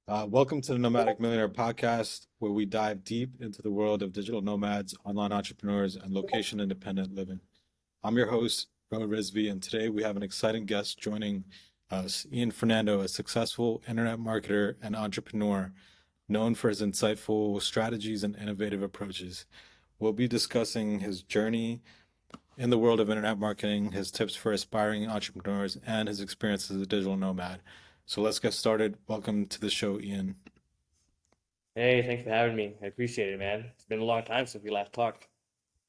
Welcome to the Nomadic Millionaire Podcast, where we dive deep into the world of digital nomads, online entrepreneurs, and location independent living. I'm your host, Ro Rizvi, and today we have an exciting guest joining us, Ian Fernando, a successful internet marketer and entrepreneur known for his insightful strategies and innovative approaches. We'll be discussing his journey in the world of internet marketing, his tips for aspiring entrepreneurs, and his experience as a digital nomad. So let's get started. Welcome to the show, Ian. Hey, thanks for having me. I appreciate it, man. It's been a long time since we last talked.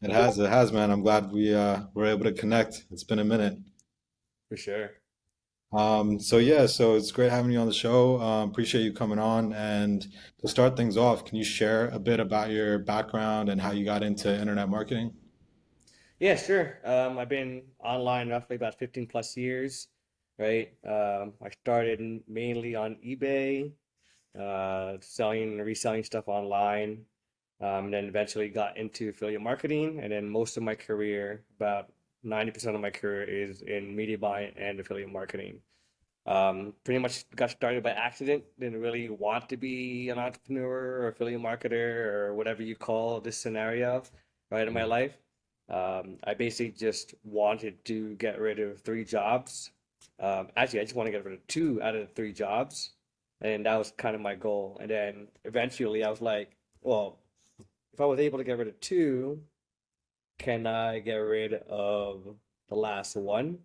It has, man. I'm glad we were able to connect. It's been a minute. For sure. So it's great having you on the show. Appreciate you coming on. And to start things off, can you share a bit about your background and how you got into internet marketing? Yeah, sure. I've been online roughly about 15 plus years, right? I started mainly on eBay, selling and reselling stuff online, and then eventually got into affiliate marketing. And then most of my career, about 90% of my career, is in media buying and affiliate marketing. Pretty much got started by accident. Didn't really want to be an entrepreneur or affiliate marketer or whatever you call this scenario, right, in my life. I basically just wanted to get rid of three jobs. Actually, I just want to get rid of two out of the three jobs, and that was kind of my goal. And then eventually, I was like, well, if I was able to get rid of two, can I get rid of the last one?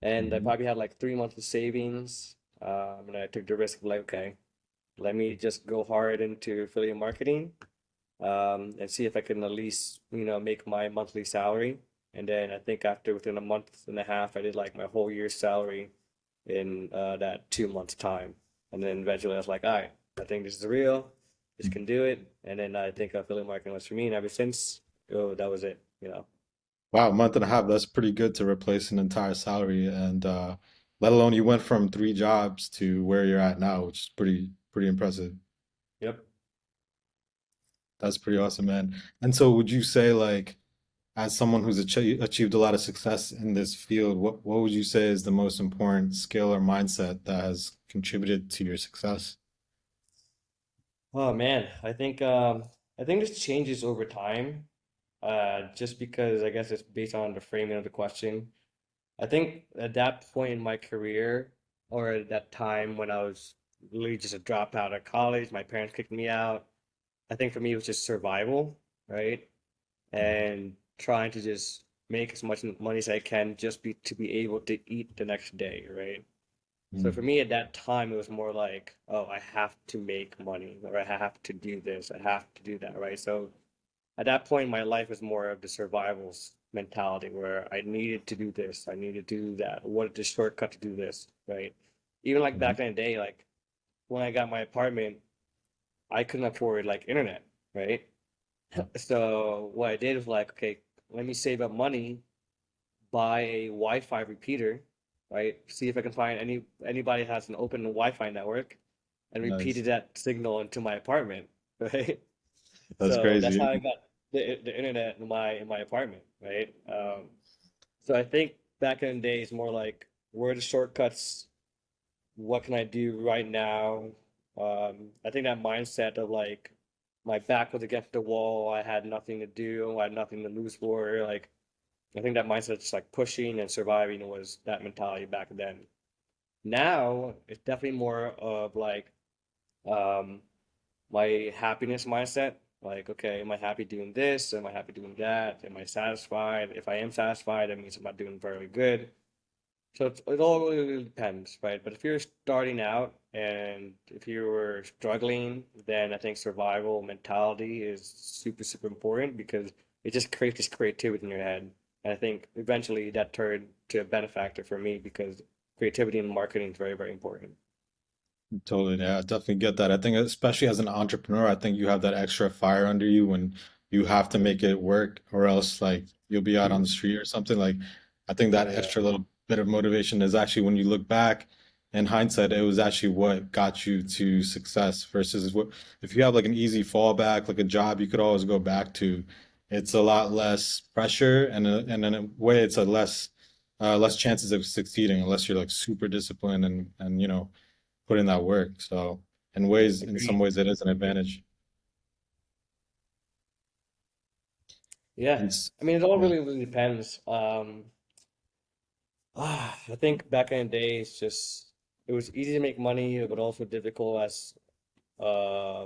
And I Mhm. probably had like 3 months of savings. And I took the risk of like, okay, let me just go hard into affiliate marketing, and see if I can at least, make my monthly salary. And then I think after within a month and a half, I did like my whole year's salary in that 2 months time. And then eventually I was like, all right, I think this is real. This can do it. And then I think affiliate marketing was for me. And ever since, oh, that was it. Wow, a month and a half, that's pretty good to replace an entire salary. And let alone you went from three jobs to where you're at now, which is pretty impressive. Yep. That's pretty awesome, man. And so would you say like as someone who's achieved a lot of success in this field, what would you say is the most important skill or mindset that has contributed to your success? Oh man, I think this changes over time. Just because I guess it's based on the framing of the question. I think at that point in my career, or at that time when I was really just a dropout of college, my parents kicked me out. I think for me it was just survival, right? And trying to just make as much money as I can just to be able to eat the next day, right? So for Mm, me at that time, it was more like, oh, I have to make money, or I have to do this, I have to do that, right? So at that point, my life was more of the survival mentality where I needed to do this, I needed to do that. What is the shortcut to do this, right? Even like mhm, back in the day, like when I got my apartment, I couldn't afford like internet, right? So what I did was like, okay, let me save up money, buy a Wi-Fi repeater, right? See if I can find anybody has an open Wi-Fi network, and nice. repeated that signal into my apartment, right? That's So that's how crazy. I got the internet in my apartment, right? So I think back in the days, more like where are the shortcuts? What can I do right now? I think that mindset of like my back was against the wall, I had nothing to do, I had nothing to lose for. Like I think that mindset, just like pushing and surviving, was that mentality back then. Now it's definitely more of like um, my happiness mindset. Like, okay, am I happy doing this? Am I happy doing that? Am I satisfied? If I am satisfied, that means I'm not doing very good. So it all really depends, right? But if you're starting out and if you were struggling, then I think survival mentality is super, super important because it just creates this creativity in your head. And I think eventually that turned to a benefactor for me because creativity in marketing is very, very important. Totally. Yeah, I definitely get that. I think especially as an entrepreneur, I think you have that extra fire under you when you have to make it work or else like you'll be out on the street or something. Like I think that Yeah. extra little bit of motivation is actually when you look back in hindsight, it was actually what got you to success versus what if you have like an easy fallback, like a job you could always go back to, it's a lot less pressure and in a way it's a less chances of succeeding unless you're like super disciplined and put in that work. So, in some Agreed. ways, it is an advantage. Yeah. And I mean, it all yeah, really depends. I think back in the days, just it was easy to make money, but also difficult as uh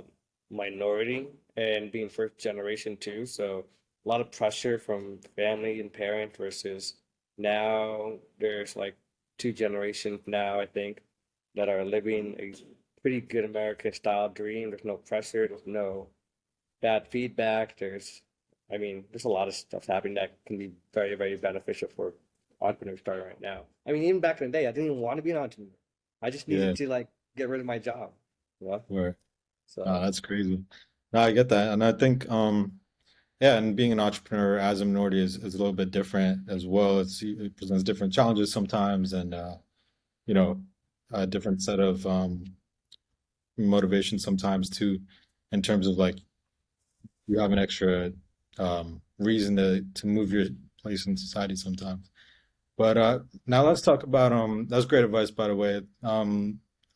minority and being first generation too. So a lot of pressure from family and parent versus now there's like two generations now, I think, that are living a pretty good American style dream. There's no pressure, there's no bad feedback. I mean, there's a lot of stuff happening that can be very beneficial for entrepreneurs starting right now. I mean, even back in the day, I didn't even want to be an entrepreneur. I just needed yeah, to like get rid of my job, you know? where So that's crazy. No, I get that, and I think yeah, and being an entrepreneur as a minority is a little bit different as well. It presents different challenges sometimes, and you know, a different set of motivation sometimes too, in terms of like you have an extra reason to move your place in society sometimes. But now let's talk about that's great advice, by the way.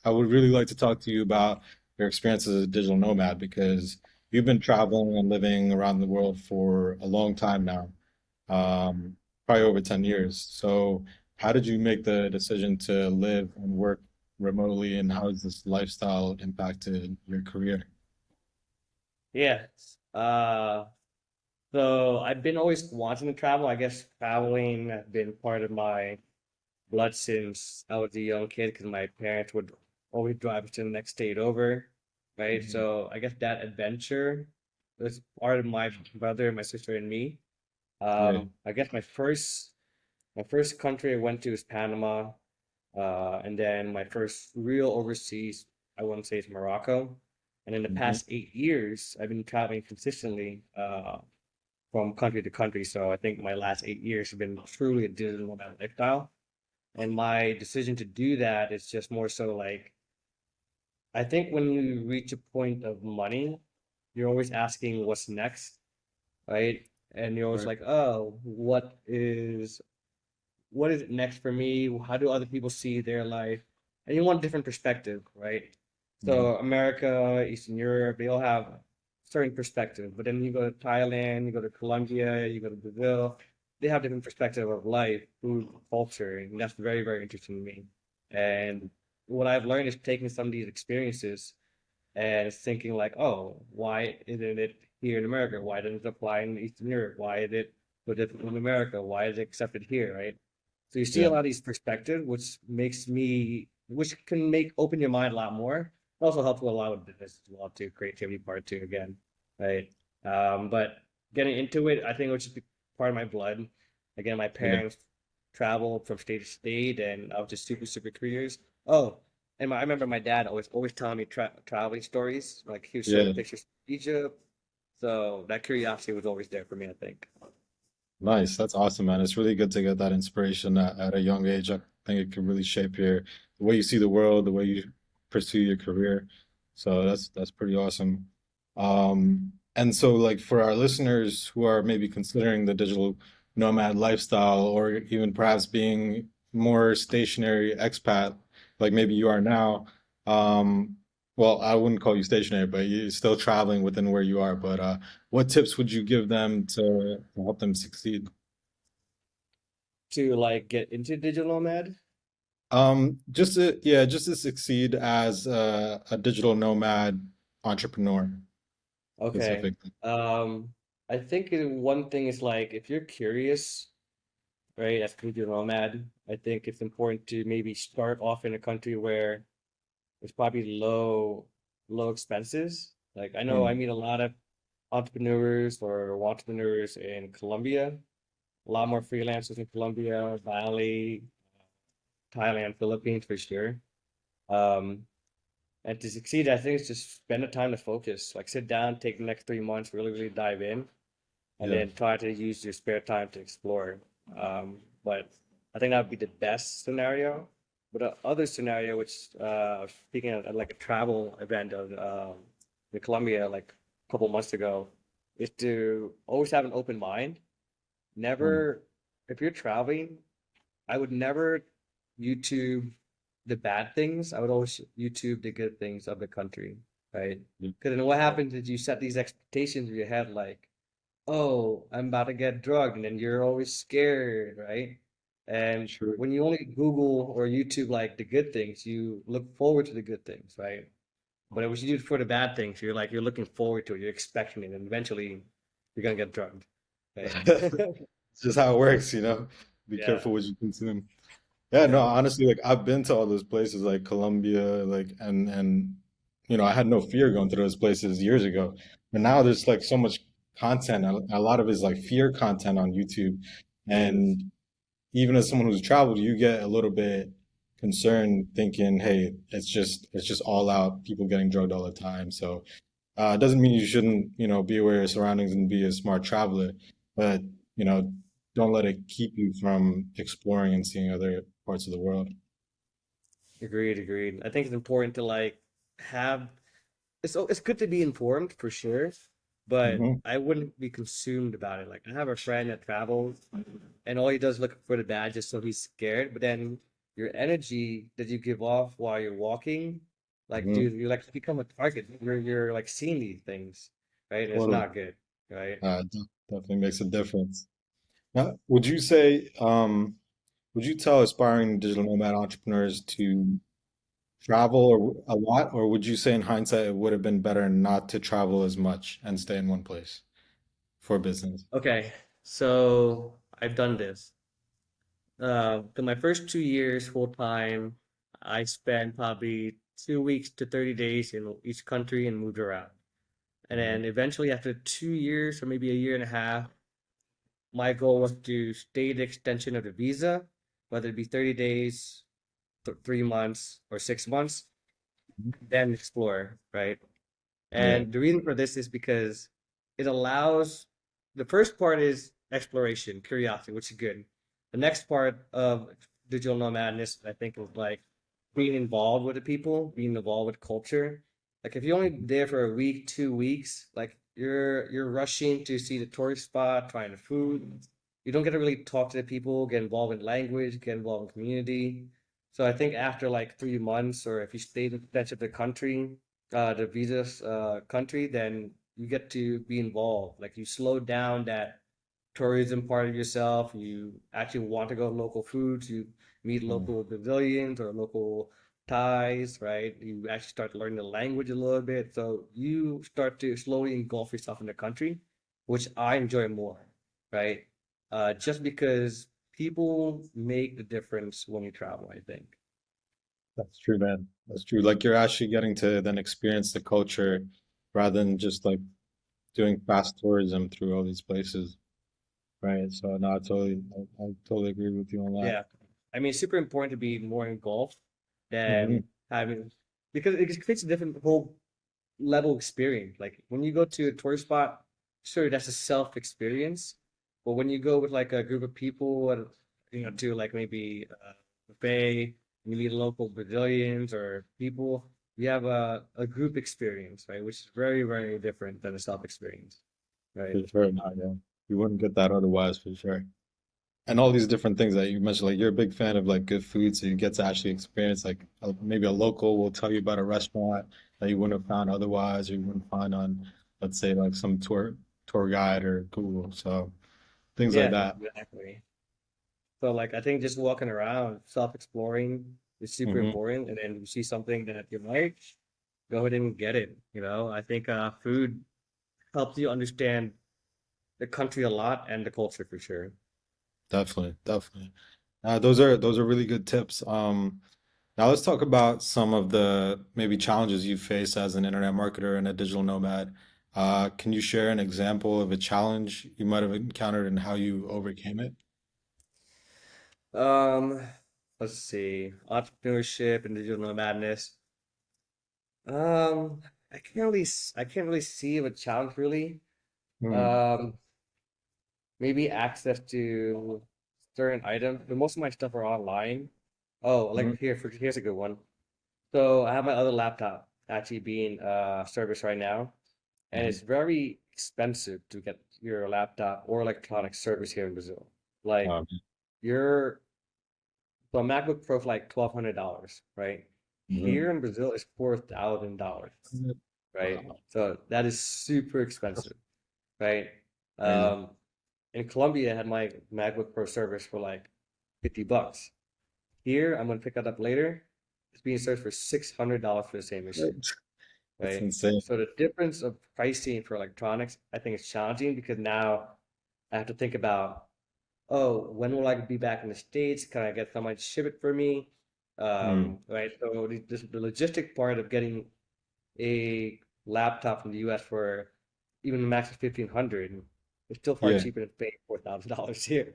I would really like to talk to you about your experience as a digital nomad because you've been traveling and living around the world for a long time now, probably over 10 years. So how did you make the decision to live and work remotely, and how has this lifestyle impacted your career? yeah. Uh, so I've been always wanting to travel. I guess traveling has been part of my blood since I was a young kid because my parents would always drive us to the next state over, right? Mhm. So I guess that adventure was part of my brother, my sister, and me. Yeah. I guess my first country I went to is Panama, and then my first real overseas I want to say is Morocco. And in the Hmm. past 8 years, I've been traveling consistently from country to country. So I think my last 8 years have been truly a digital nomad lifestyle. And my decision to do that is just more so like I think when you reach a point of money, you're always asking what's next, right? And you're always Right. like, oh, what is it next for me? How do other people see their life? And you want a different perspective, right? Hmm. So America, Eastern Europe, they all have certain perspective. But then you go to Thailand, you go to Colombia, you go to Brazil, they have different perspective of life, food, culture, and that's very interesting to me. And what I've learned is taking some of these experiences and thinking like, oh, why isn't it here in America? Why doesn't it apply in Eastern Europe? Why is it so different in America? Why is it accepted here, right? So you see a Yeah. lot of these perspectives, which can make open your mind a lot more. It also helps with a lot of business as well too, creativity part too, again, right? But getting into it, I think it was just part of my blood. Again, my Yeah. parents traveled from state to state, and I was just super curious. Oh, and I remember my dad always telling me traveling stories. Like he would show me Yeah. pictures of Egypt. So that curiosity was always there for me, I think. Nice. That's awesome, man. It's really good to get that inspiration at a young age. I think it can really shape the way you see the world, the way you pursue your career. So that's pretty awesome. And so like for our listeners who are maybe considering the digital nomad lifestyle or even perhaps being more stationary expat, like maybe you are now, well, I wouldn't call you stationary, but you're still traveling within where you are. But what tips would you give them to help them succeed? To like get into digital nomad. Just to succeed as a digital nomad entrepreneur Okay. specifically. Um, I think one thing is like if you're curious, right, as a digital nomad, I think it's important to maybe start off in a country where it's probably low expenses. Like I know I Hmm. meet a lot of entrepreneurs or entrepreneurs in Colombia, a lot more freelancers in Colombia, Bali, Thailand, Philippines for sure. Um, and to succeed, I think it's just spend the time to focus. Like sit down, take the next 3 months, really dive in, and Yeah. then try to use your spare time to explore. But I think that would be the best scenario. But the other scenario, which speaking of like a travel event in Colombia like a couple months ago, is to always have an open mind. Hmm. Never, if you're traveling, I would never YouTube the bad things, I would always YouTube the good things of the country, right? Yeah, Because then what happens is you set these expectations in your head, like, oh, I'm about to get drugged, and then you're always scared, right? And sure. when you only Google or YouTube like the good things, you look forward to the good things, right? But if you do it for the bad things, you're looking forward to it, you're expecting it, and eventually you're gonna get drugged, right? It's just how it works, you know. Be Yeah. careful what you consume. Yeah, no, honestly, like I've been to all those places like Colombia, like and I had no fear going to those places years ago. But now there's like so much content. A lot of it is like fear content on YouTube. It is. And even as someone who's traveled, you get a little bit concerned thinking, hey, it's just all out, people getting drugged all the time. So it doesn't mean you shouldn't, be aware of your surroundings and be a smart traveler, but you know, don't let it keep you from exploring and seeing other parts of the world. Agreed, agreed. I think it's important to like have it's good to be informed for sure, but Hmm. I wouldn't be consumed about it. Like I have a friend that travels and all he does is look for the bad just so he's scared, but then your energy that you give off while you're walking, like Hmm. dude, you like become a target. You're like seeing these things, right? And it's Totally. not good, right? Definitely makes a difference. Now, would you tell aspiring digital nomad entrepreneurs to travel a lot, or would you say in hindsight it would have been better not to travel as much and stay in one place for business? Okay, so I've done this. In my first 2 years full time, I spent probably 2 weeks to 30 days in each country and moved around. And Mhm. then eventually, after 2 years or maybe a year and a half, my goal was to stay the extension of the visa, whether it be 30 days, 3 months, or 6 months, then explore, right? Yeah. And the reason for this is because it allows the first part is exploration, curiosity, which is good. The next part of digital nomadness, I think, is like being involved with the people, being involved with culture. Like if you're only there for a week, 2 weeks, like you're rushing to see the tourist spot, trying the food. You don't get to really talk to the people, get involved in language, get involved in community. So I think after like 3 months, or if you stay in the country, the visa country, then you get to be involved. Like you slow down that tourism part of yourself. You actually want to go to local foods. You meet Mm. local Brazilians or local Thais, right? You actually start learning the language a little bit. So you start to slowly engulf yourself in the country, which I enjoy more, right? Just because people make the difference when you travel, I think. That's true, man. That's true. Like you're actually getting to then experience the culture rather than just like doing fast tourism through all these places, right? So no, I totally agree with you on that. Yeah. I mean, it's super important to be more engulfed Hmm. than having, because it creates a different whole level experience. Like when you go to a tourist spot, sure, that's a self experience. But when you go with like a group of people, and, to like maybe a buffet, you meet local Brazilians or people, you have a group experience, right? Which is very, very different than a self experience, right? For sure, no, yeah. You wouldn't get that otherwise, for sure. And all these different things that you mentioned, like you're a big fan of like good food, so you get to actually experience like maybe a local will tell you about a restaurant that you wouldn't have found otherwise, or you wouldn't find on, let's say, like some tour guide or Google. So things like Yeah, that. exactly. So like I think just walking around, self-exploring is super Hmm. important. And then you see something that you like, go ahead and get it. I think food helps you understand the country a lot and the culture for sure. Definitely, definitely. Those are really good tips. Now let's talk about some of the maybe challenges you face as an internet marketer and a digital nomad. Can you share an example of a challenge you might have encountered and how you overcame it? Um, let's see, entrepreneurship and digital madness. Um, I can't really see a challenge really. Hmm. Um, maybe access to certain items, but most of my stuff are online. Oh, Hmm. like here's a good one. So I have my other laptop actually being serviced right now, and Hmm. it's very expensive to get your laptop or electronic service here in Brazil. Like Um, your So a MacBook Pro for like $1,200, right? Hmm. Here in Brazil, it's $4,000, right? Wow, So that is super expensive, right? crazy. Um, in Colombia, I had my MacBook Pro service for like $50. Here, I'm gonna pick that up later. It's being searched for $600 for the same issue, That's right? insane. So the difference of pricing for electronics, I think it's challenging because now I have to think about, oh, when will I be back in the States? Can I get someone to ship it for me? Mm. Right. So the logistic part of getting a laptop from the US for even the max of 1,500 is still far Yeah, cheaper than paying $4,000 here.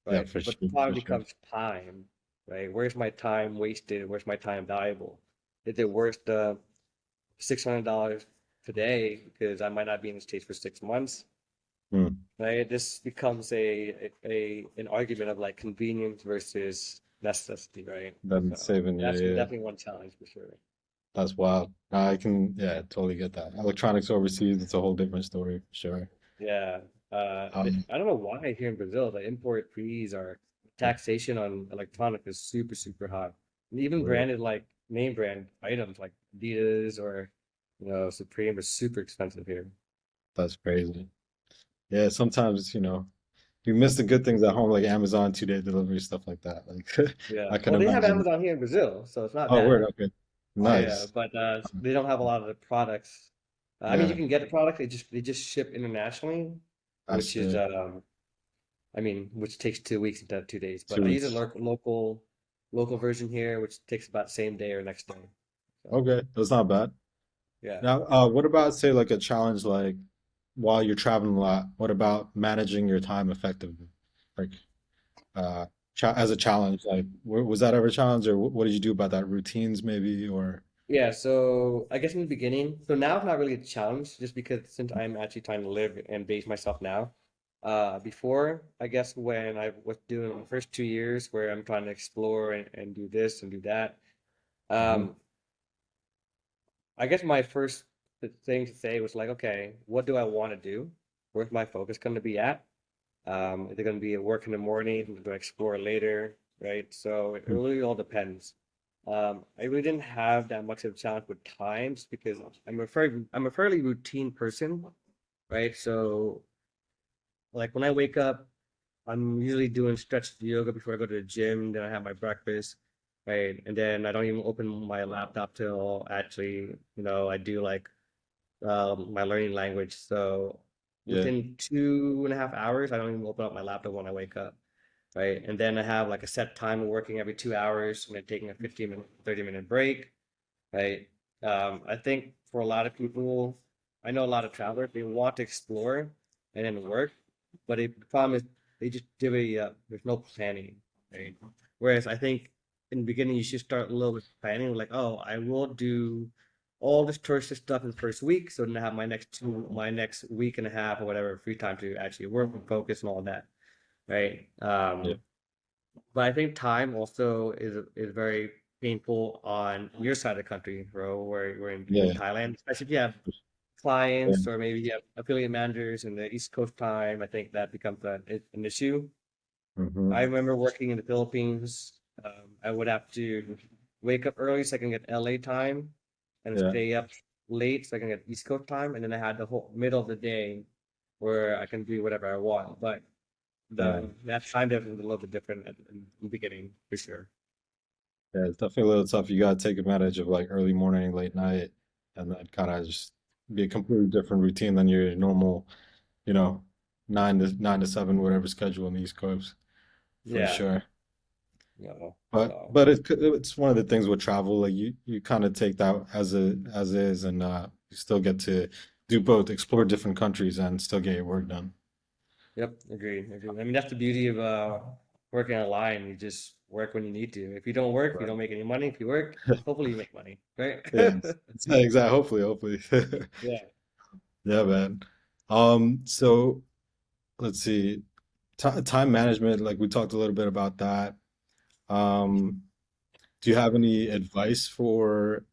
yeah, Right. for But sure, the problem for sure. becomes time, right? Where's my time wasted? Where's my time valuable? Is it worth the $600 today because I might not be in the States for 6 months? Mm. Right? This becomes a an argument of like convenience versus necessity, right? Then So saving, yeah, that's yeah. definitely one challenge for sure. That's wild. I can, yeah, totally get that. Electronics overseas, it's a whole different story for sure. Yeah. Um, I don't know why here in Brazil the import fees are taxation on electronic is super, super high. And even really, branded like name brand items like Adidas or Supreme are super expensive here. that's crazy. Yeah, sometimes, you miss the good things at home, like Amazon 2-day delivery, stuff like that. Like, Yeah. I can Well, they have imagine. Amazon here in Brazil, so it's not Oh, word, bad. okay. Yeah, Nice. but they don't have a lot of the products. I mean, you Yeah, can get the product. They just ship internationally, I which is see. I mean, which takes 2 weeks instead of 2 days. But Two I use a weeks. local version here, which takes about same day or next day. So Okay, that's not bad. yeah, Now, what about say like a challenge like while you're traveling a lot, what about managing your time effectively? Like cha as a challenge, like was that ever a challenge or what did you do about that? Routines maybe or yeah. So I guess in the beginning, so now it's not really a challenge, just because since I'm actually trying to live and base myself now. Before, I guess when I was doing the first 2 years where I'm trying to explore and do this and do that. Mhm. Um, I guess my first thing to say was like, okay, what do I want to do? Where's my focus going to be at? Is it going to be at work in the morning? Do I explore later? Right. So it really all depends. I really didn't have that much of a challenge with times because I'm a fairly routine person, right? So like when I wake up, I'm usually doing stretch yoga before I go to the gym. Then I have my breakfast, right? And then I don't even open my laptop till actually, I do like my learning language. So Yeah. within 2.5 hours, I don't even open up my laptop when I wake up, right? And then I have like a set time of working every 2 hours and then taking a 15-minute, 30-minute break, right? I think for a lot of people, I know a lot of travelers, they want to explore and then work, but the problem is they just divvy up. There's no planning, right? Whereas I think in the beginning you should start a little bit planning, like, oh, I will do all this touristy stuff in the first week, so then I have my next week and a half or whatever free time to actually work and focus and all that, right? Yeah. But I think time also is very painful on your side of the country, bro, where we're in Yeah. Thailand, especially if you have Yeah. clients or maybe you have affiliate managers in the East Coast time. I think that becomes an issue. I Hmm. remember working in the Philippines. I would have to wake up early so I can get LA time and Yeah. stay up late so I can get East Coast time. And then I had the whole middle of the day where I can do whatever I want. But Yeah. that time difference is a little bit different in the beginning for sure. Yeah, it's definitely a little tough. You gotta take advantage of like early morning, late night, and then kind of just be a completely different routine than your normal, you know, 9 to 7, whatever schedule on the East Coast, for Yeah. sure. But So but it's one of the things with travel, like you kind of take that as is, and you still get to do both, explore different countries, and still get your work done. yep, agree, agree. I mean that's the beauty of working online. You just work when you need to. If you don't work, you Right. don't make any money. If you work, hopefully you make money, right? Yeah, exactly. Hopefully. Yeah. Yeah, man. So let's see. Ti time management, like we talked a little bit about that. Um, do you have any advice for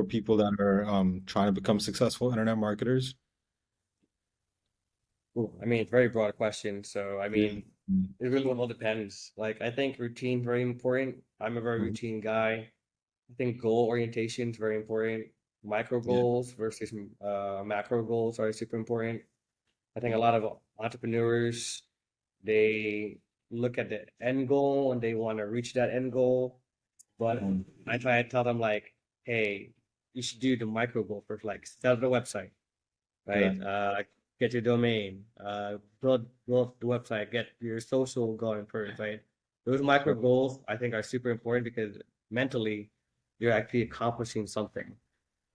people that are trying to become successful internet marketers? Ooh, I mean, it's a very broad question. So, I Yeah. mean, it really all depends. Like, I think routine very important. I'm a very Mhm. routine guy. I think goal orientation is very important. Micro Yeah. goals versus macro goals are super important. I think a lot of entrepreneurs, they look at the end goal and they want to reach that end goal. But Mm. I try to tell them like, hey, you should do the micro goal first, like set up the website, Yeah. right? Get your domain, build the website, get your social going first, right? Those micro Sure. goals I think are super important because mentally you're actually accomplishing something,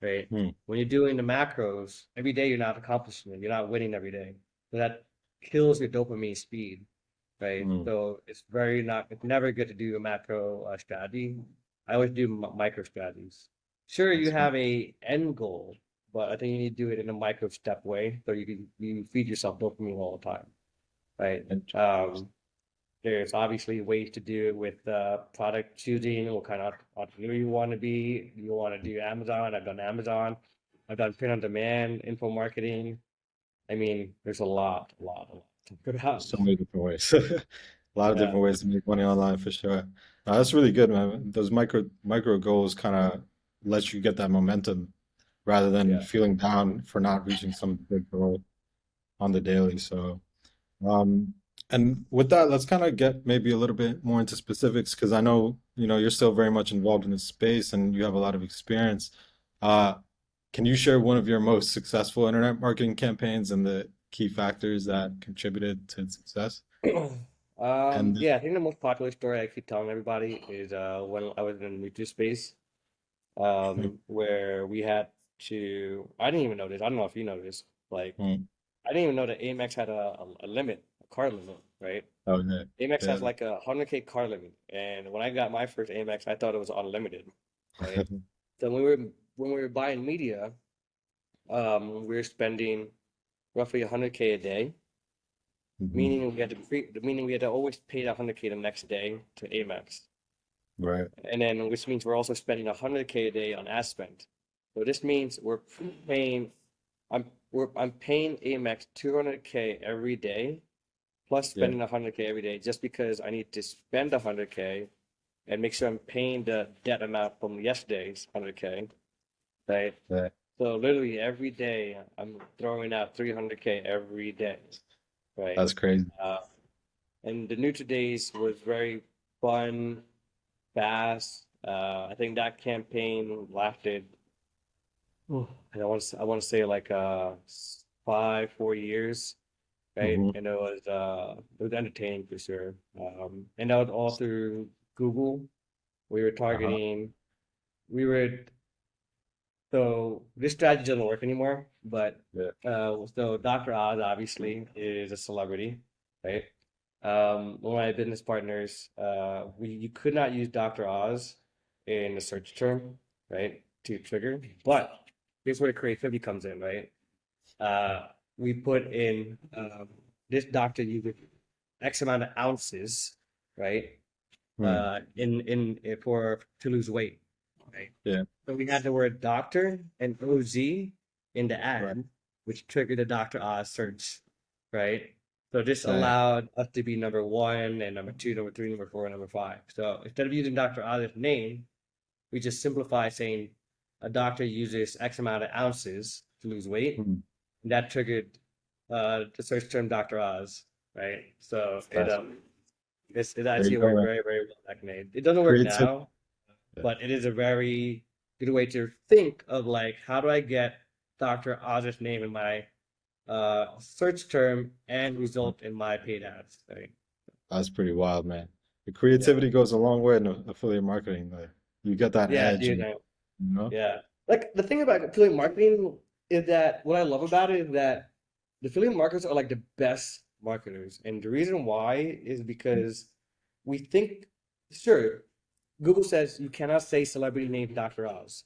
right? Mm. When you're doing the macros, every day you're not accomplishing it, you're not winning every day. So that kills your dopamine speed, right? Mm. So it's never good to do a macro strategy. I always do micro strategies. Sure, you That's fine. have a end goal, but I think you need to do it in a micro step way so you feed yourself dopamine all the time, right? Interesting. There's obviously ways to do it with product choosing, what kind of entrepreneur you want to be. You want to do Amazon. I've done Amazon. I've done print on demand, info marketing. I mean, there's a lot to figure out. So many different ways. A lot of Yeah, different ways to make money online for sure. That's really good, man. Those micro goals kind of let you get that momentum rather than yeah. feeling down for not reaching some big goal on the daily. So, um, and with that, let's kind of get maybe a little bit more into specifics because I know, you're still very much involved in this space and you have a lot of experience. Uh, can you share one of your most successful internet marketing campaigns and the key factors that contributed to its success? And Yeah, I think the most popular story I keep telling everybody is when I was in the nuclear space, where we had to, I didn't even know this. I don't know if you know this. Like, Mm. I didn't even know that Amex had a limit, a card limit, right? Oh, yeah. Amex has Yeah. like a 100K card limit, and when I got my first Amex, I thought it was unlimited, right? So when we were buying media, we were spending roughly 100K a day, Mhm. meaning we had to always pay that 100K the next day to Amex. Right. And then which means we're also spending 100K a day on ad spend. So this means paying I'm paying Amex 200K every day plus Yeah. spending 100K every day just because I need to spend 100K and make sure I'm paying the debt amount from yesterday's 100K, right? Yeah. So literally every day I'm throwing out 300K every day, right? That's crazy. Uh, and the Nutri Days was very fun, fast. I think that campaign lasted. I want to say like 4 years, right? Hmm. And it was entertaining for sure. And that was all through Google. We were Uh-huh. targeting. We were So this strategy doesn't work anymore. But Yeah. so Dr. Oz obviously is a celebrity, right? One of my business partners, we you could not use Dr. Oz in a search term, right, to trigger. But here's where the creativity comes in, right? We put in this doctor uses X amount of ounces, right? Hmm. In for to lose weight, right? Yeah. So we had the word doctor and OZ in the Right. ad, which triggered the Dr. Oz search, right? So this Right. allowed us to be number one and number two, number three, number four, and number five. So instead of using Dr. Oz's name, we just simplify saying a doctor uses X amount of ounces to lose weight. Hmm. And that triggered the search term Dr. Oz, right? So That's it there you actually go, worked man. very, very well back in the day. It doesn't work Creativity. now, but it is a very good way to think of like how do I get Dr. Oz's name in my search term and result in my paid ads, right? That's pretty wild, man. The Yeah. creativity goes a long way in affiliate marketing. Like, you get that Yeah, edge, dude. and you know. Yeah. Like the thing about affiliate marketing is that what I love about it is that the affiliate marketers are like the best marketers. And the reason why is because we think, sure, Google says you cannot say celebrity name Dr. Oz.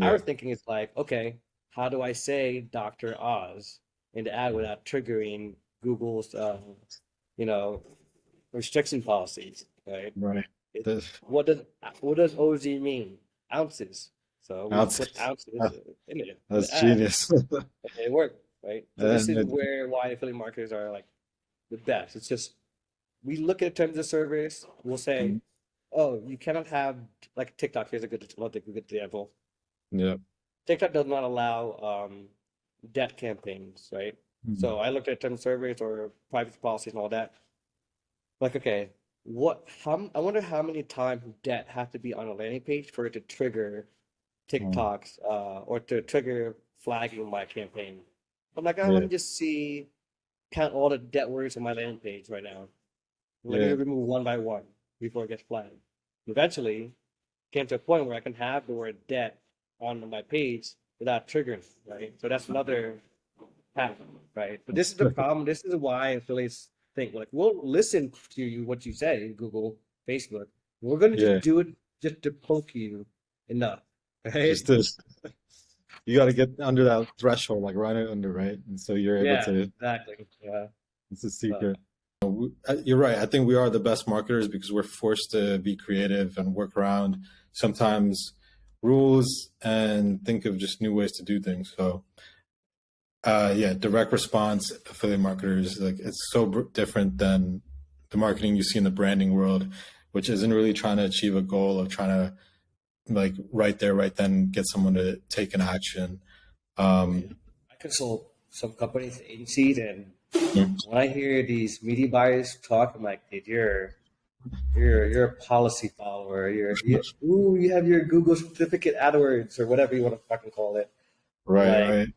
Our Yeah. thinking is like, okay, how do I say Dr. Oz in the ad Mhm. without triggering Google's, you know, restriction policies, right? Right. It, The what does OZ mean? Ounces. So we put ounces. ounces in the That's ad. genius. It worked. right? So this And is why affiliate marketers are like the best. It's just we look at terms of service. We'll say, oh, you cannot have like TikTok. Here's a good example. yeah. TikTok does not allow debt campaigns, right? Mhm. So I looked at terms of service or privacy policies and all that. Like, okay, I wonder how many times debt have to be on a landing page for it to trigger Oh, TikToks or to trigger flagging my campaign. I'm like, oh, let yeah. me just see, count all the debt words on my landing page right now. Let me Yeah. remove one by one before it gets flagged. Eventually, came to a point where I can have the word debt on my page without triggering, right? So that's another path, right? But this is the problem. This is why affiliates think like we'll listen to you what you say, Google, Facebook. We're gonna Yeah. just do it just to poke you enough, right? Just this, you got to get under that threshold, like right under, right? And so you're able Yeah, to, exactly. Yeah. it's a Uh, secret. You're right. I think we are the best marketers because we're forced to be creative and work around sometimes rules and think of just new ways to do things. So, yeah, direct response affiliate marketers, like it's so different than the marketing you see in the branding world, which isn't really trying to achieve a goal of trying to like right there, right then get someone to take an action. yeah. Um, I consult some companies, agencies, and mm, when I hear these media buyers talk, I'm like, dude, you're a policy follower. You have your Google certificate AdWords or whatever you want to fucking call it. right, Like,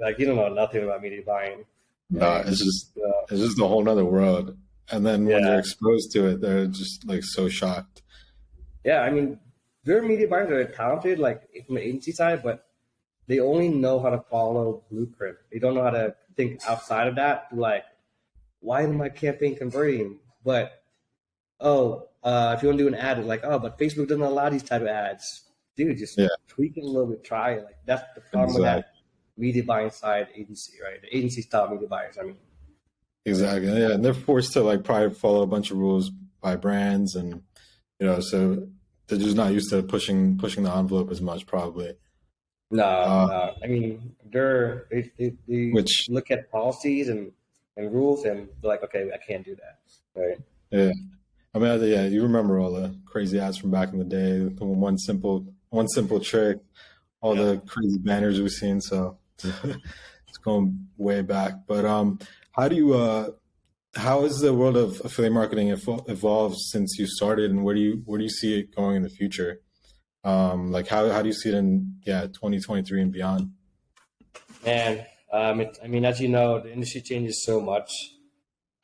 right. you don't know nothing about media buying, No, right? So, it's just a whole nother world. And then when they're yeah, exposed to it, they're just like so shocked. yeah. I mean, there are media buyers that are talented, like from the agency side, but they only know how to follow blueprint. They don't know how to think outside of that. Like, why isn't my campaign converting? But if you want to do an ad, it's like, oh, but Facebook doesn't allow these type of ads. Dude, just Yeah, tweak it a little bit, try it. Like that's the problem with exactly. that media buying side agency, right? The agency style media buyers. I mean, right? Exactly. Yeah. And they're forced to like probably follow a bunch of rules by brands and so they're just not used to pushing the envelope as much probably. No, Uh, no. I mean, they which look at policies and rules and they're like, okay, I can't do that, right? yeah. I mean, yeah, you remember all the crazy ads from back in the day, the one simple trick, all Yeah. the crazy banners we've seen. So it's going way back. But how do you how has the world of affiliate marketing evolved since you started, and where do you see it going in the future? Like how do you see it in 2023 and beyond? And I mean, as you know, the industry changes so much.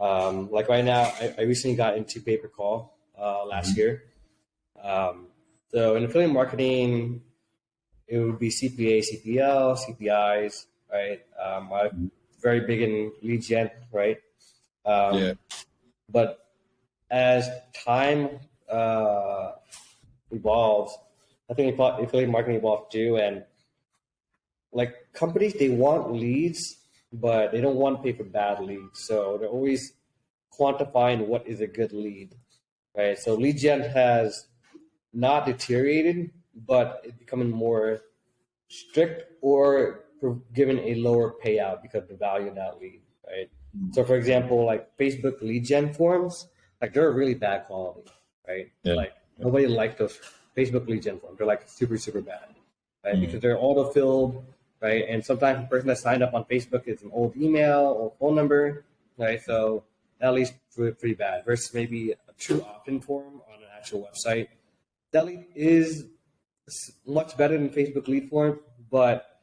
Like right now, I recently got into pay per call last Mhm. year. Um, so in affiliate marketing, it would be CPA, CPL, CPIs, right? I'm very big in lead gen, right? Yeah. Um, but as time uh, evolves, I think affiliate marketing evolved too. And like companies, they want leads, but they don't want to pay for bad leads. So they're always quantifying what is a good lead, right? So lead gen has not deteriorated, but it's becoming more strict or given a lower payout because of the value of that lead, right? So, for example, like Facebook lead gen forms, like they're really bad quality, right? Yeah. Like nobody likes those Facebook lead gen forms. They're like super, super bad, right? Mm. Because they're auto filled, right? And sometimes the person that signed up on Facebook is an old email or phone number, right? So at least pretty bad versus maybe a true opt-in form on an actual website. That lead is much better than Facebook lead form, but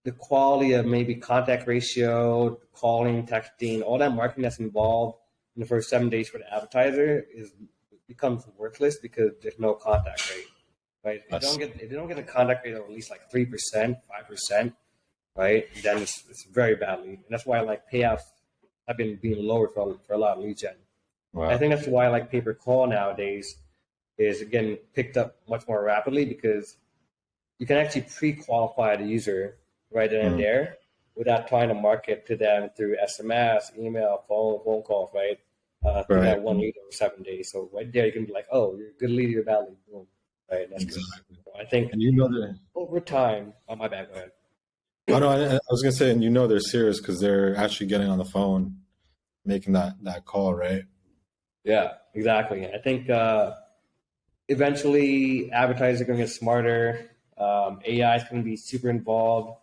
the quality of maybe contact ratio, calling, texting, all that marketing that's involved in the first 7 days for the advertiser is becomes worthless because there's no contact rate, right? Us. If they don't get a contact rate of at least like 3%, 5%, right? Then it's very bad lead, and that's why like payouts have been being lowered for a lot of lead gen. I Wow. think that's why like pay per call nowadays is again picked up much more rapidly because you can actually pre-qualify the user right then and Mm. there without trying to market to them through SMS, email, phone calls, right? Through Right. that one lead over 7 days. So right there, you can be like, oh, you're a good lead, you're a bad lead. Boom. Right. That's good. Exactly. So I think And you know that over time, oh, my bad, go ahead. Oh no, I was gonna say, and you know they're serious because they're actually getting on the phone, making that call, right? Yeah, exactly. I think eventually advertisers are going to get smarter. AI is going to be super involved.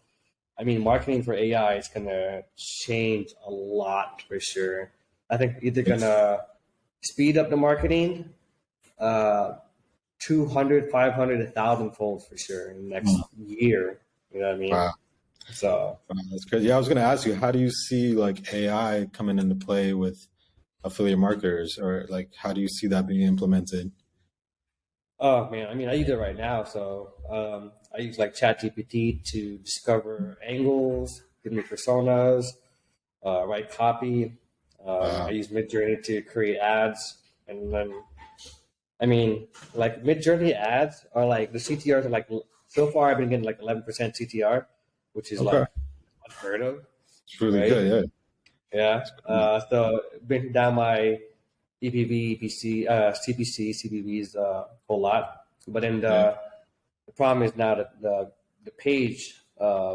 I mean, marketing for AI is going to change a lot for sure. I think either going It's to speed up the marketing, uh, 200, 500, 1,000 fold for sure in the next mm, year. You know what I mean? wow, So, wow, that's crazy. Yeah, I was gonna ask you, how do you see like AI coming into play with affiliate marketers, or like how do you see that being implemented? oh man, I mean, I use it right now. So, I use like ChatGPT to discover angles, give me personas, write copy. I Wow. use Midjourney to create ads, and then I mean, like Midjourney ads are like the CTRs are like so far I've been getting like 11% CTR, which is Okay. like unheard of, It's really right? good. Yeah. Yeah. It's great. So bringing down my EPV, EPC, CPC, CPVs a whole lot, but then Yeah. the problem is now that the page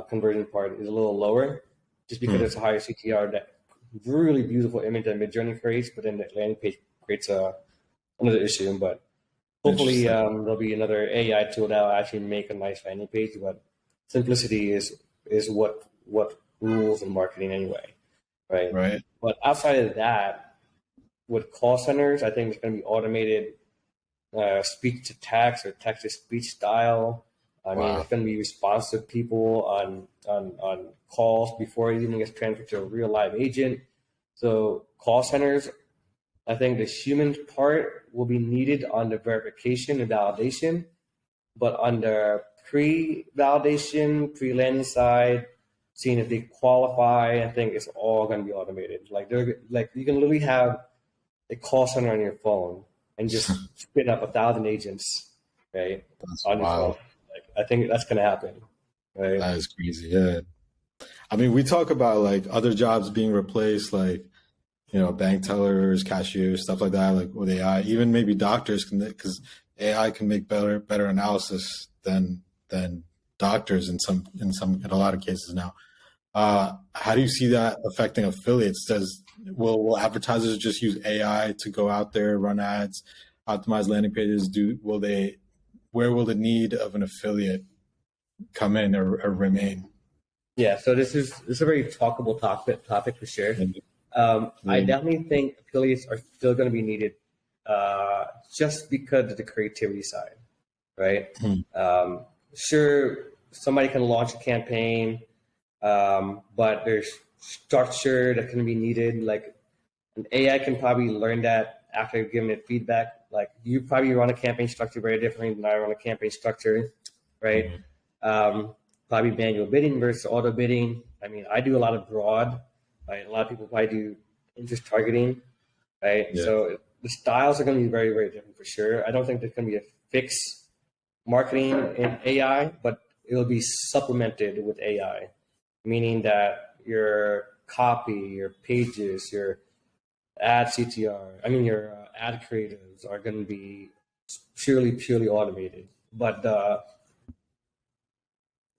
conversion part is a little lower, just because Hmm. it's a higher CTR. That really beautiful image that Midjourney creates, but then the landing page creates another issue. But hopefully, Interesting. there'll be another AI tool that will actually make a nice landing page. But simplicity is what rules in marketing anyway, right? Right. But outside of that, with call centers, I think it's going to be automated speech to text or text to speech style. I mean, Wow. it's going to be responsive people on calls before it even gets transferred to a real live agent. So call centers, I think the human part will be needed on the verification and validation, but on the pre-validation, pre-landing side, seeing if they qualify, I think it's all going to be automated. Like they're like you can literally have a call center on your phone and just spin up 1,000 agents, right, That's on your phone. wild. Like I think that's gonna happen, right? That is crazy. Yeah. I mean, we talk about like other jobs being replaced, like, bank tellers, cashiers, stuff like that, like with AI. Even maybe doctors can, because AI can make better analysis than doctors in a lot of cases now. How do you see that affecting affiliates? Will advertisers just use AI to go out there, run ads, optimize landing pages? Where will the need of an affiliate come in or remain? Yeah. So this is a very talkable topic for sure. And, I yeah. definitely think affiliates are still going to be needed, just because of the creativity side, right? Hmm. Sure, somebody can launch a campaign, but there's structure that can be needed. Like an AI can probably learn that after giving it feedback. Like you probably run a campaign structure very differently than I run a campaign structure, right? Mhm. Um, Probably manual bidding versus auto bidding. I mean, I do a lot of broad, right? A lot of people probably do interest targeting, right? Yeah, So the styles are going to be very, very different for sure. I don't think there's going to be a fixed marketing in AI, but it'll be supplemented with AI, meaning that your copy, your pages, your ad CTR, I mean, your ad creatives are going to be purely automated. But the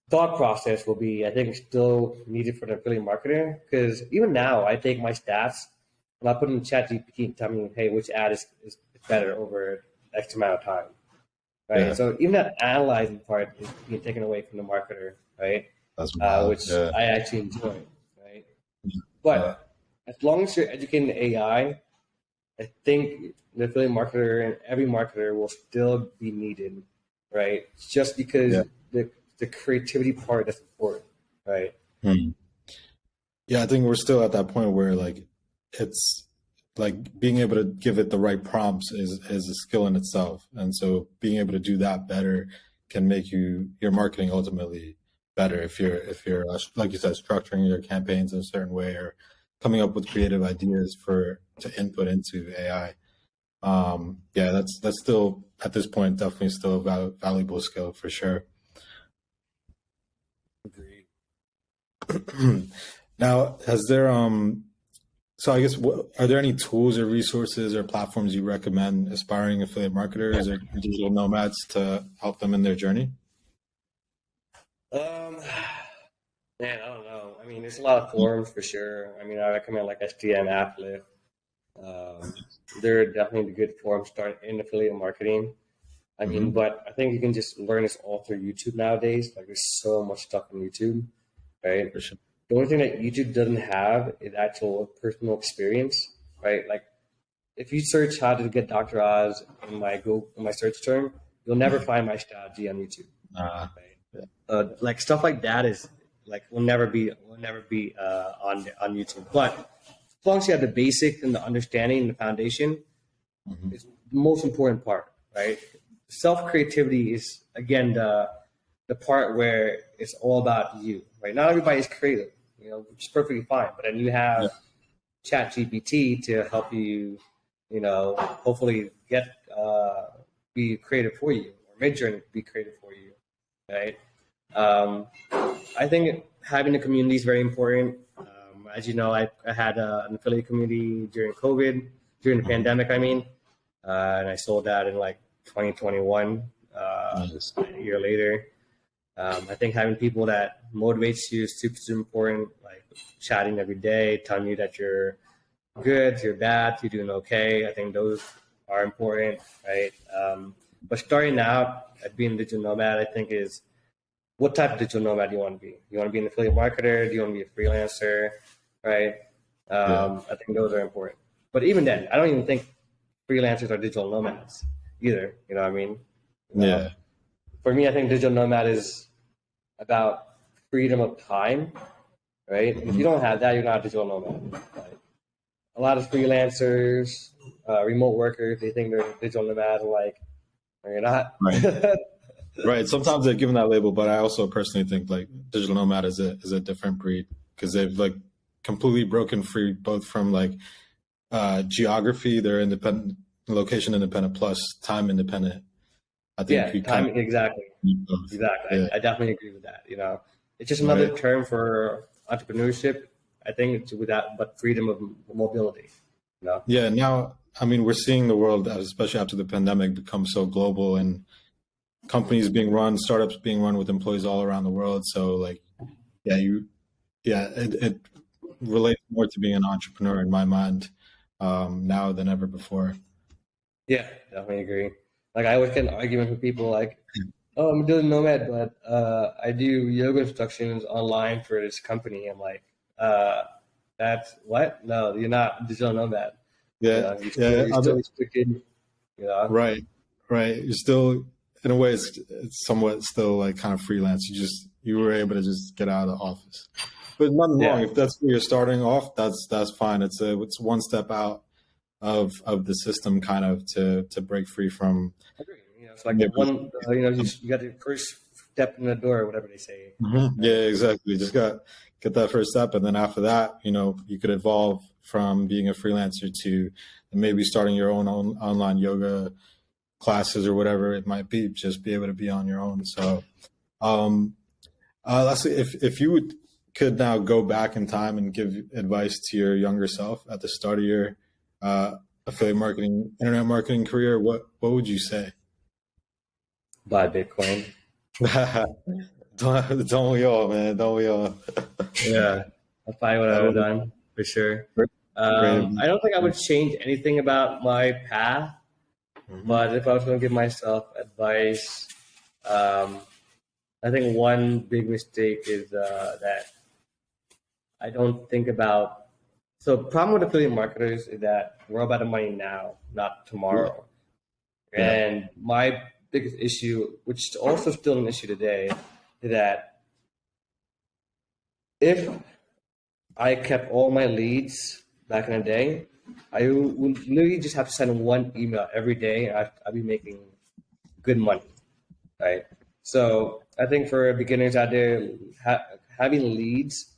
thought process will be, I think, still needed for the affiliate marketer. Because even now, I take my stats and I put in ChatGPT and tell me, hey, which ad is better over X amount of time, right? yeah, So even that analyzing part is being taken away from the marketer, right? that's wild. Which Yeah, I actually enjoy, right? yeah, But as long as you're educating the AI, I think the affiliate marketer and every marketer will still be needed, right? Just because yeah. the creativity part is important, right? Hmm. Yeah, I think we're still at that point where like it's like being able to give it the right prompts is a skill in itself. And so being able to do that better can make your marketing ultimately better if you're like you said, structuring your campaigns in a certain way or coming up with creative ideas for to input into AI. Yeah, that's still at this point definitely still a valuable skill for sure. Agreed. Now, has there so I guess are there any tools or resources or platforms you recommend aspiring affiliate marketers or digital nomads to help them in their journey? Um, Man, there's a lot of forums for sure. I mean, I recommend like STM, Uplift. Um, they're definitely good forums to start in affiliate marketing. I mean, Hmm. but I think you can just learn this all through YouTube nowadays. Like, there's so much stuff on YouTube, right? For sure. The only thing that YouTube doesn't have is actual personal experience, right? Like, if you search how to get Dr. Oz in my search term, you'll never find my strategy on YouTube. Right? Yeah. Like stuff like that is like will never be on YouTube. But as long as you have the basic and the understanding and the foundation, Hmm. it's the most important part, right? Self creativity is again the part where it's all about you, right? Not everybody's creative, which is perfectly fine. But then you have Yeah. ChatGPT to help you, hopefully be creative for you or Midjourney be creative for you, right? Um, I think having a community is very important. As you know, I had an affiliate community during COVID, during the Hmm. pandemic, I mean, and I sold that in like 2021, Nice. a year later. I think having people that motivates you is super, super important, like chatting every day, telling you that you're good, you're bad, you're doing okay. I think those are important, right? But starting out at being a digital nomad, I think is what type of digital nomad do you want to be? You want to be an affiliate marketer? Do you want to be a freelancer? Right? Yeah. I think those are important. But even then, I don't even think freelancers are digital nomads either. You know what I mean? Yeah. For me, I think digital nomad is about freedom of time, right? And if Hmm. you don't have that, you're not a digital nomad. Like, a lot of freelancers, remote workers, they think they're digital nomad. Like, no, you're not. Right. Right. Sometimes they're given that label, but I also personally think like digital nomad is a different breed because they've like completely broken free both from like geography, they're independent, location independent plus time independent. I think Yeah, we kind time of exactly. need both. Exactly. Yeah. I definitely agree with that. It's just Right. another term for entrepreneurship. I think it's with that, but freedom of mobility. You know? Yeah. Now, I mean, we're seeing the world, especially after the pandemic, become so global and companies being run, startups being run with employees all around the world. So like, yeah, it relates more to being an entrepreneur in my mind now than ever before. Yeah, definitely agree. Like I always get an argument with people like, "Oh, I'm a digital nomad, but I do yoga instructions online for this company." I'm like, uh, "That's what? No, you're not a digital nomad. Yeah, You're still yeah, you're still restricted. You know? right, right. You're still, in a way, it's somewhat still like kind of freelance. You were able to just get out of the office, but nothing wrong Yeah, if that's where you're starting off. That's fine. It's one step out of the system, kind of to break free from I agree. It's like maybe. one. You got the first step in the door, whatever they say. Mhm. Yeah, Right? exactly. Just got get that first step, and then after that, you could evolve from being a freelancer to maybe starting your own online yoga classes or whatever it might be. Just be able to be on your own. So, um, let's see if you could now go back in time and give advice to your younger self at the start of your uh, affiliate marketing, internet marketing career. What would you say? Buy Bitcoin. Don't we all, man? Don't we all? Yeah, that's probably what I That would have was done for sure. great. I don't think I would change anything about my path, Mhm. but if I was going to give myself advice, um, I think one big mistake is that I don't think about. So, problem with affiliate marketers is that we're all about the money now, not Yeah, tomorrow. yeah, And my biggest issue, which is also still an issue today, is that if I kept all my leads back in the day, I would literally just have to send one email every day, and I'd be making good money, right? So I think for beginners out there, having leads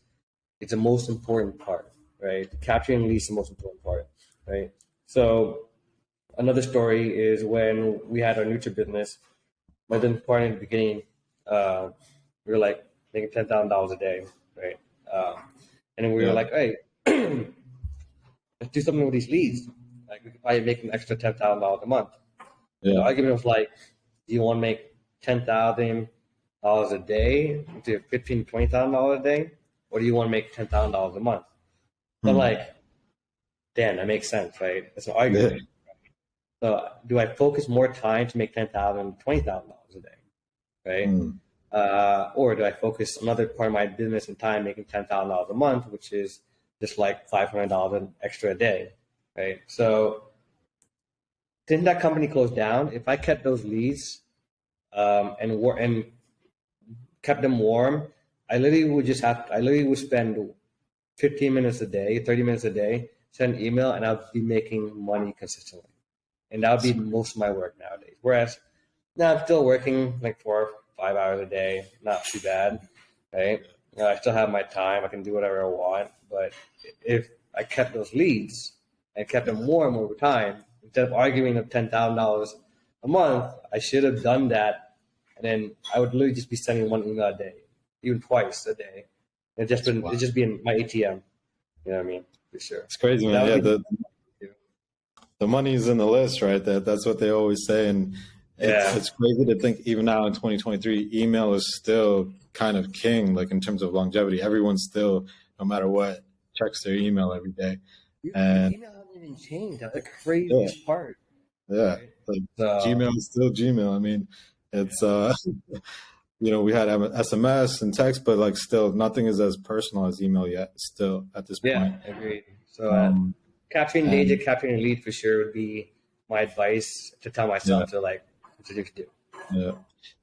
is the most important part, right? Capturing leads is the most important part, right? So another story is when we had our Nutri business. My business partner in the beginning, uh, we were like making $10,000 a day, right? Um, and then we were yeah, like, hey, let's do something with these leads. Like we could probably make an extra $10,000 a month. And the yeah, argument was like, do you want to make $10,000 a day to $15,000 $20,000 a day? or do you want to make $10,000 a month? So I'm like, damn, that makes sense, right? It's an argument. Yeah. So do I focus more time to make $10,000, $20,000 a day, right? Mm. Or do I focus another part of my business and time making $10,000 a month, which is just like $500 extra a day, right? So didn't that company close down? If I kept those leads and kept them warm, I literally would spend 15 minutes a day, 30 minutes a day, send an email, and I'll be making money consistently. And that would be most of my work nowadays. Whereas now I'm still working like 4 or 5 hours a day, not too bad, right? I still have my time. I can do whatever I want. But if I kept those leads and kept them warm over time, instead of arguing of $10,000 a month, I should have done that. And then I would literally just be sending one email a day, even twice a day. It's just be in my ATM. You know what I mean? For sure. It's crazy, man. Yeah, the money's in the list, right? That's what they always say. And it's crazy to think even now in 2023, email is still kind of king, like in terms of longevity. Everyone's still, no matter what, checks their email every day. And email hasn't even changed. That's the craziest part. Yeah. Right? Like Gmail is still Gmail. I mean, it's we had SMS and text, but like still nothing is as personal as email yet, still at this point. Yeah, agreed. So capturing data, capturing a lead for sure would be my advice to tell myself to like continue to do. Yeah,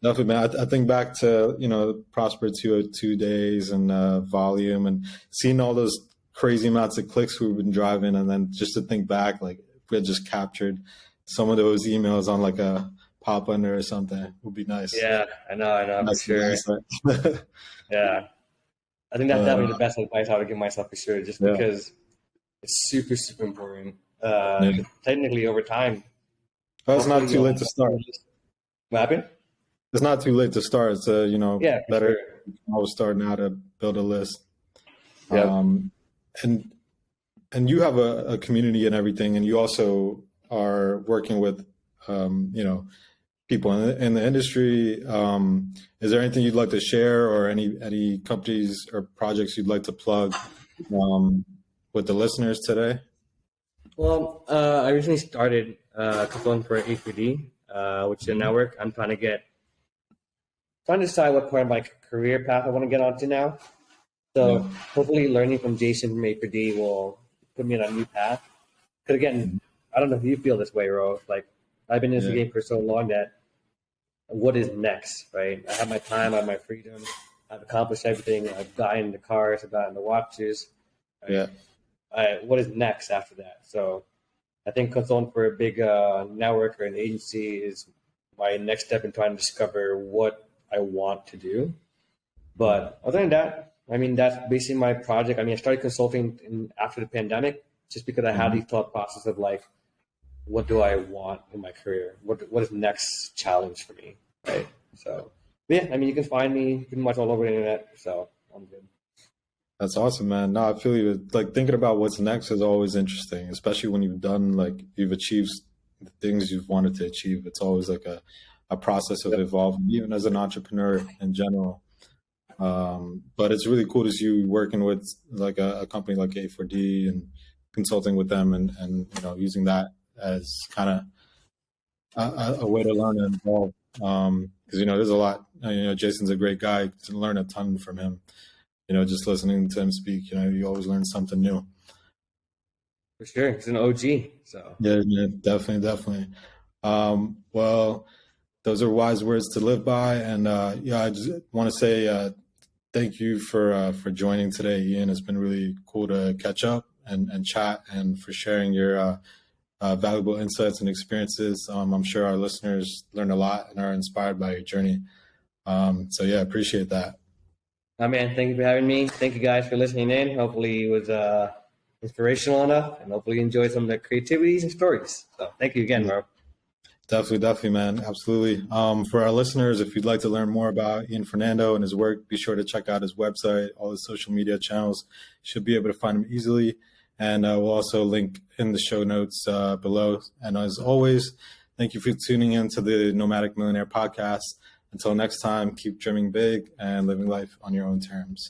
definitely, man. I think back to Prosper 202 days and volume and seeing all those crazy amounts of clicks we've been driving, and then just to think back, like if we had just captured some of those emails on like a pop under or something, would be nice. Yeah, I know, for sure. Yeah, I think that's definitely the best advice I would give myself for sure, just because it's super, super important. Technically, over time. But it's not too late to start. What happened? It's not too late to start. It's better. Sure. Always start now to build a list. Yeah. And you have a community and everything, and you also are working with people in the industry. Is there anything you'd like to share, or any companies or projects you'd like to plug with the listeners today? Well, I recently started consulting for A4D, which is a network. I'm trying to decide what part of my career path I want to get onto now. So hopefully learning from Jason from A4D will put me on a new path. Because again, I don't know if you feel this way, Ro. Like I've been in this game for so long that what is next, right? I have my time, I have my freedom. I've accomplished everything. I've gotten the cars, I've gotten the watches. Right? Yeah. What is next after that? So I think consulting for a big network or an agency is my next step in trying to discover what I want to do. But other than that, I mean, that's basically my project. I mean, I started consulting after the pandemic just because I had the thought process of like, what do I want in my career? What is the next challenge for me, right? So, yeah, I mean, you can find me pretty much all over the internet, so I'm good. That's awesome, man. No, I feel you. Like thinking about what's next is always interesting, especially when you've achieved the things you've wanted to achieve. It's always like a process of evolving, even as an entrepreneur in general. But it's really cool to see you working with like a company like A4D and consulting with them and using that as kind of a way to learn and evolve. Because there's a lot. Jason's a great guy. To learn a ton from him. Just listening to him speak, you always learn something new. For sure. He's an OG. So yeah, definitely. Well, those are wise words to live by. And I just want to say thank you for joining today, Ian. It's been really cool to catch up and chat, and for sharing your valuable insights and experiences. I'm sure our listeners learn a lot and are inspired by your journey. So yeah, appreciate that. Man, thank you for having me. Thank you guys for listening in. Hopefully it was inspirational enough, and hopefully you enjoyed some of the creativities and stories. So thank you again, bro. Definitely, man. Absolutely. For our listeners, if you'd like to learn more about Ian Fernando and his work, be sure to check out his website. All his social media channels, you should be able to find him easily. And we'll also link in the show notes below. And as always, thank you for tuning in to the Nomadic Millionaire podcast. Until next time, keep dreaming big and living life on your own terms.